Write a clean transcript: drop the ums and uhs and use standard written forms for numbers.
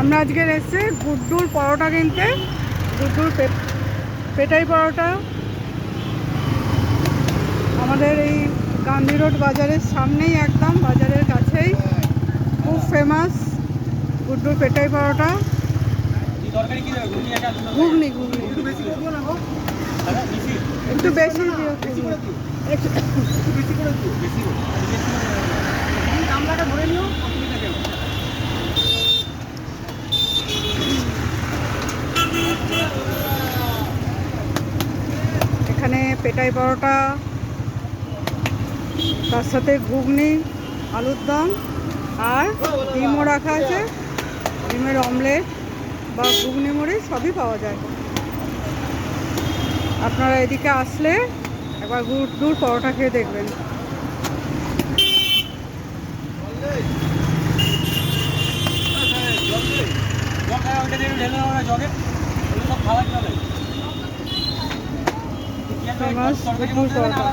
আমরা আজকে এসেছি গুড্ডুর পরোটা কিনতে। গুড্ডুর পেটাই পরোটা আমাদের এই গান্ধী রোড বাজারের সামনেই, একদম বাজারের কাছেই খুব ফেমাস গুড্ডুর পেটাই পরোটা। ঘুগনি ঘুগনি একটু বেশি দিও, এখানে পেটাই পরোটা, তার সাথে ঘুগনি, আলুর দম আর ডিমও রাখা আছে। ডিমের অমলেট বা ঘুগনি মুড়ি সবই পাওয়া যায়। আপনারা এদিকে আসলে একবার গুড্ডুর পরোটা খেয়ে দেখবেন। ফেমাস গুড্ডুর পরোটা।